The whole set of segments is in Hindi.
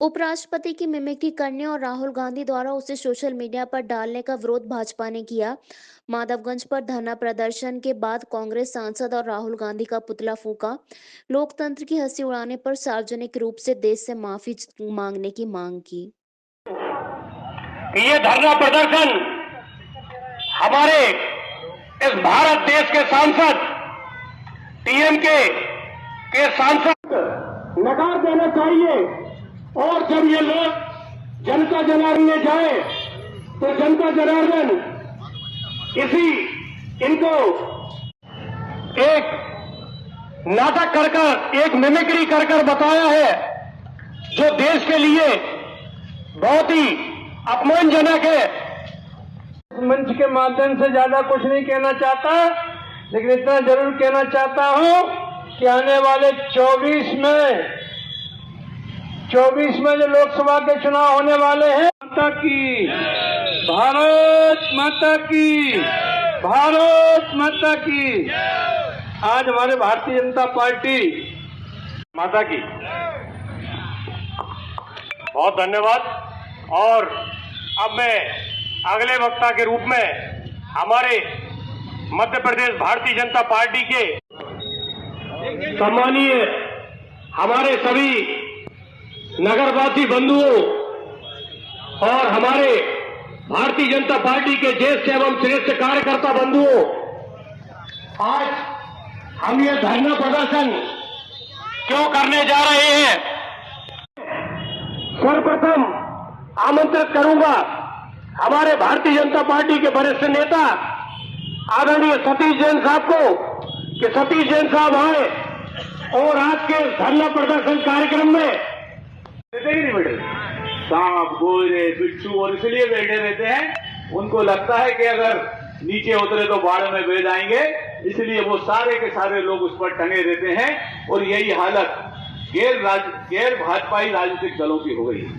उपराष्ट्रपति की मिमिक्री करने और राहुल गांधी द्वारा उसे सोशल मीडिया पर डालने का विरोध भाजपा ने किया। माधवगंज पर धरना प्रदर्शन के बाद कांग्रेस सांसद और राहुल गांधी का पुतला फूंका। लोकतंत्र की हंसी उड़ाने पर सार्वजनिक रूप से देश से माफी मांगने की मांग की। ये धरना प्रदर्शन हमारे इस भारत देश के सांसद टीएमके के सांसद नकार देना चाहिए। और जब ये लोग जनता जनार्दन में जाए तो जनता जनार्दन इनको एक नाटक कर एक मिमिक्री कर बताया है जो देश के लिए बहुत ही अपमानजनक है। मंच के माध्यम से ज्यादा कुछ नहीं कहना चाहता, लेकिन इतना जरूर कहना चाहता हूं कि आने वाले 24 में जो लोकसभा के चुनाव होने वाले हैं, माता की भारत माता की भारत माता की। आज हमारे भारतीय जनता पार्टी माता की बहुत धन्यवाद। और अब मैं अगले वक्ता के रूप में हमारे मध्य प्रदेश भारतीय जनता पार्टी के सम्मानीय हमारे सभी नगरवासी बंधुओं और हमारे भारतीय जनता पार्टी के ज्येष्ठ एवं श्रेष्ठ कार्यकर्ता बंधुओं, आज हम ये धरना प्रदर्शन क्यों करने जा रहे हैं? सर्वप्रथम आमंत्रित करूंगा हमारे भारतीय जनता पार्टी के वरिष्ठ नेता आदरणीय सतीश जैन साहब को कि सतीश जैन साहब आए और आज के धरना प्रदर्शन कार्यक्रम में रहते ही नहीं बैठे सांप गोरे बिच्छू और इसलिए बैठे रहते हैं। उनको लगता है कि अगर नीचे उतरे तो बाढ़ में बह जाएंगे, इसलिए वो सारे के सारे लोग उस पर टंगे रहते हैं। और यही हालत गैर भाजपाई राजनीतिक दलों की हो गई है।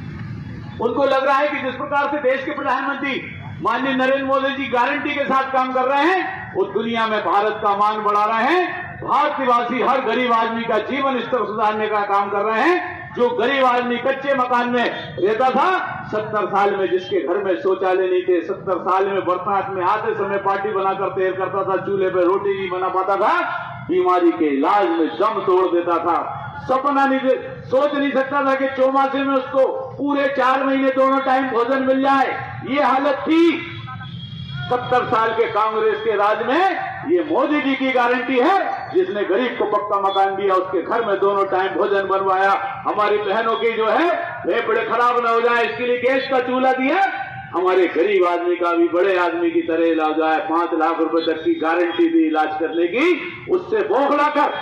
उनको लग रहा है कि जिस प्रकार से देश के प्रधानमंत्री माननीय नरेंद्र मोदी जी गारंटी के साथ काम कर रहे हैं, वो दुनिया में भारत का मान बढ़ा रहे हैं, भारतवासी हर गरीब आदमी का जीवन स्तर सुधारने का काम कर रहे हैं। जो गरीब आदमी कच्चे मकान में रहता था, 70 साल में जिसके घर में शौचालय नहीं थे, 70 साल में बरसात में आते समय पार्टी बनाकर तैयार करता था, चूल्हे पे रोटी नहीं बना पाता था, बीमारी के इलाज में दम तोड़ देता था, सपना नहीं सोच नहीं सकता था कि चौमासे में उसको पूरे 4 महीने दोनों टाइम भोजन मिल जाए। ये हालत थी 70 साल के कांग्रेस के राज में। ये मोदी जी की गारंटी है, जिसने गरीब को पक्का मकान दिया, उसके घर में दोनों टाइम भोजन बनवाया। हमारी बहनों की जो है फेफड़े खराब न हो जाए इसके लिए गैस का चूल्हा दिया। हमारे गरीब आदमी का भी बड़े आदमी की तरह इलाज आए, 5 लाख रुपए तक की गारंटी दी इलाज करने की। उससे बौखलाकर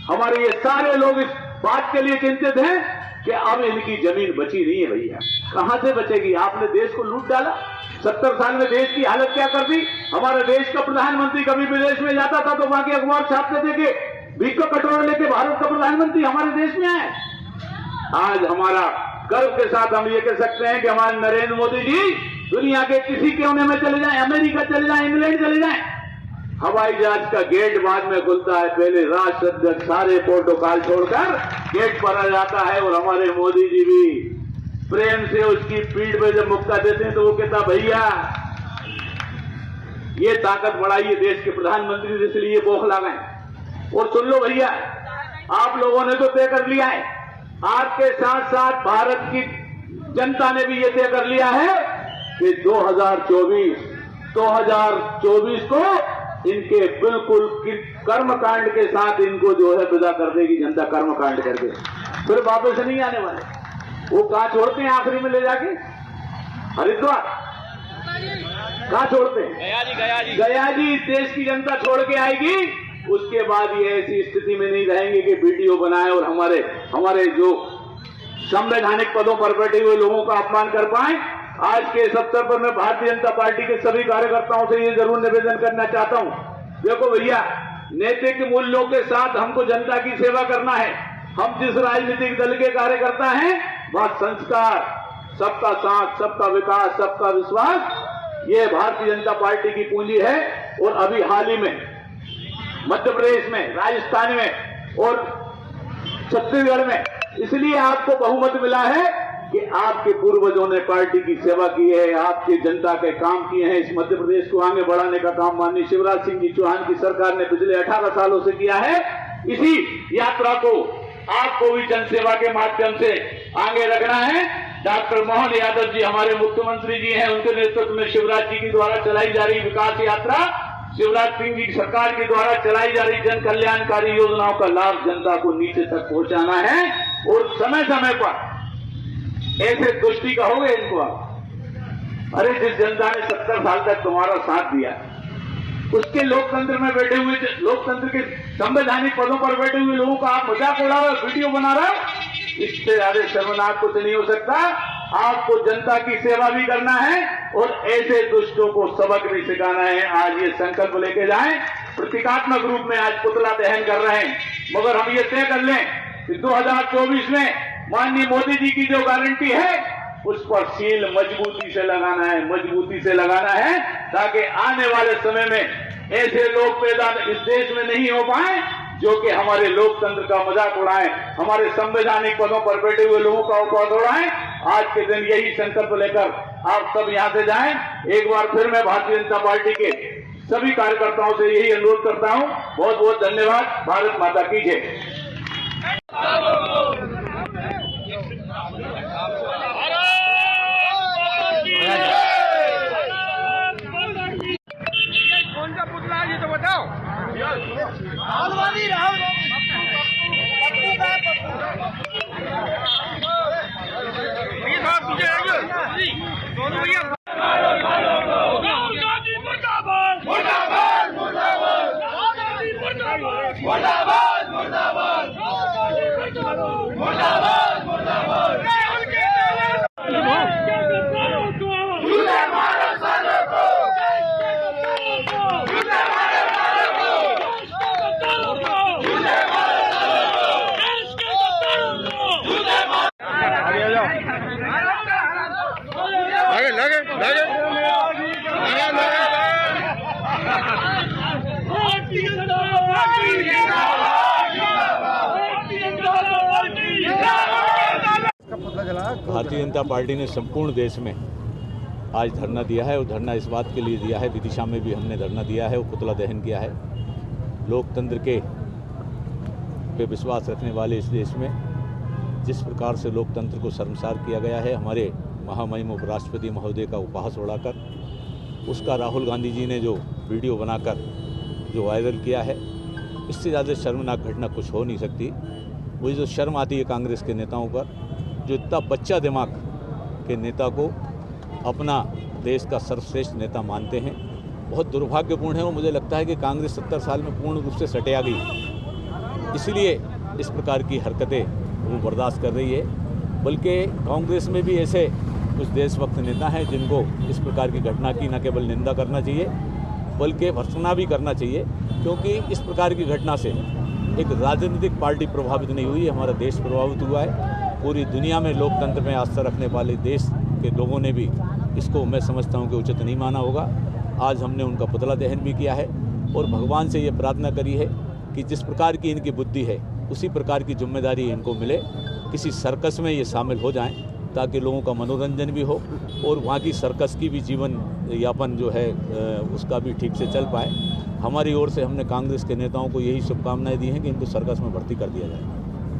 हमारे ये सारे लोग इस बात के लिए चिंतित हैं कि अब इनकी जमीन बची नहीं है। भैया कहां से बचेगी? आपने देश को लूट डाला। 70 साल में देश की हालत क्या कर दी? हमारे देश का प्रधानमंत्री कभी विदेश में जाता था तो वहां के अखबार छापते थे कि भीख का कटोरा लेके भारत का प्रधानमंत्री हमारे देश में आए। आज हमारा गर्व के साथ हम ये कह सकते हैं कि हमारे नरेंद्र मोदी जी दुनिया के किसी कोने में चले जाएं, अमेरिका चले जाएं, इंग्लैंड चले जाएं, हवाई जहाज का गेट बाद में खुलता है, पहले राष्ट्राध्यक्ष सारे प्रोटोकॉल छोड़कर गेट पर आ जाता है। और हमारे मोदी जी भी प्रेम से उसकी पीठ पे जब मुक्का देते हैं तो वो कहता भैया ये ताकत बढ़ाइए देश के प्रधानमंत्री, इसलिए बौखला गए। और सुन लो भैया, आप लोगों ने तो तय कर लिया है, आपके साथ साथ भारत की जनता ने भी ये तय कर लिया है कि 2024 को इनके बिल्कुल कर्मकांड के साथ इनको जो है विदा कर देगी जनता, कर्मकांड करके फिर वापस नहीं आने वाले। वो कहां छोड़ते हैं आखिरी में ले जाके? हरिद्वार। कहां छोड़ते हैं? गया जी देश की जनता छोड़ के आएगी। उसके बाद ये ऐसी स्थिति में नहीं रहेंगे कि वीडियो बनाए और हमारे जो संवैधानिक पदों पर बैठे हुए लोगों का अपमान कर पाए। आज के इस अवसर पर मैं भारतीय जनता पार्टी के सभी कार्यकर्ताओं से ये जरूर निवेदन करना चाहता हूं, देखो भैया, नैतिक मूल्यों के साथ हमको जनता की सेवा करना है। हम जिस राजनीतिक दल के कार्यकर्ता हैं, वह संस्कार, सबका साथ, सबका विकास, सबका विश्वास, ये भारतीय जनता पार्टी की पूंजी है। और अभी हाल ही में मध्य प्रदेश में, राजस्थान में और छत्तीसगढ़ में इसलिए आपको बहुमत मिला है कि आपके पूर्वजों ने पार्टी की सेवा की है, आपके जनता के काम किए हैं। इस मध्य प्रदेश को आगे बढ़ाने का काम माननीय शिवराज सिंह जी चौहान की सरकार ने पिछले 18 सालों से किया है। इसी यात्रा को आपको भी जनसेवा के माध्यम से आगे रखना है। डॉक्टर मोहन यादव जी हमारे मुख्यमंत्री जी हैं, उनके नेतृत्व में शिवराज जी के द्वारा चलाई जा रही विकास यात्रा, शिवराज सिंह जी सरकार के द्वारा चलाई जा रही जन कल्याणकारी योजनाओं का लाभ जनता को नीचे तक पहुंचाना है। और समय समय पर ऐसे दुष्टि कहोगे इनको आप, अरे जिस जनता ने 70 साल तक तुम्हारा साथ दिया, उसके लोकतंत्र में बैठे हुए, लोकतंत्र के संवैधानिक पदों पर बैठे हुए लोगों का आप मजाक उड़ा रहे हो, वीडियो बना रहे हो, इससे ज्यादा शर्मनाक कुछ नहीं हो सकता। आपको जनता की सेवा भी करना है और ऐसे दुष्टों को सबक भी सिखाना है। आज ये संकल्प लेके जाएं, प्रतीकात्मक रूप में आज पुतला दहन कर रहे हैं, मगर हम ये तय कर लें कि 2024 में माननीय मोदी जी की जो गारंटी है उस पर सील मजबूती से लगाना है, मजबूती से लगाना है, ताकि आने वाले समय में ऐसे लोग पैदा इस देश में नहीं हो पाए जो कि हमारे लोकतंत्र का मजाक उड़ाएं, हमारे संवैधानिक पदों पर बैठे हुए लोगों का उपवाद उड़ाएं। आज के दिन यही संकल्प लेकर आप सब यहां से जाएं। एक बार फिर मैं भारतीय जनता पार्टी के सभी कार्यकर्ताओं से यही अनुरोध करता हूं। बहुत बहुत धन्यवाद। भारत माता की जय। कौन सा पुतला है ये तो बताओ। भारतीय जनता पार्टी ने संपूर्ण देश में आज धरना दिया है और धरना इस बात के लिए दिया है, विदिशा में भी हमने धरना दिया है और पुतला दहन किया है। लोकतंत्र के पे विश्वास रखने वाले इस देश में जिस प्रकार से लोकतंत्र को शर्मसार किया गया है, हमारे महामहिम उपराष्ट्रपति महोदय का उपहास उड़ाकर, उसका राहुल गांधी जी ने जो वीडियो बनाकर जो वायरल किया है, इससे ज़्यादा शर्मनाक घटना कुछ हो नहीं सकती। मुझे जो शर्म आती है कांग्रेस के नेताओं पर, जो इतना बच्चा दिमाग के नेता को अपना देश का सर्वश्रेष्ठ नेता मानते हैं, बहुत दुर्भाग्यपूर्ण है। और मुझे लगता है कि कांग्रेस 70 साल में पूर्ण रूप से सटिया गई, इसलिए इस प्रकार की हरकतें वो बर्दाश्त कर रही है। बल्कि कांग्रेस में भी ऐसे कुछ देशभक्त नेता हैं जिनको इस प्रकार की घटना की न केवल निंदा करना चाहिए बल्कि भर्त्सना भी करना चाहिए, क्योंकि इस प्रकार की घटना से एक राजनीतिक पार्टी प्रभावित नहीं हुई, हमारा देश प्रभावित हुआ है। पूरी दुनिया में लोकतंत्र में आस्था रखने वाले देश के लोगों ने भी इसको, मैं समझता हूं कि उचित नहीं माना होगा। आज हमने उनका पुतला दहन भी किया है और भगवान से ये प्रार्थना करी है कि जिस प्रकार की इनकी बुद्धि है उसी प्रकार की जिम्मेदारी इनको मिले, किसी सर्कस में ये शामिल हो जाएं ताकि लोगों का मनोरंजन भी हो और वहाँ की सर्कस की भी जीवन यापन जो है उसका भी ठीक से चल पाए। हमारी ओर से हमने कांग्रेस के नेताओं को यही शुभकामनाएं दी हैं कि इनको सर्कस में भर्ती कर दिया जाए।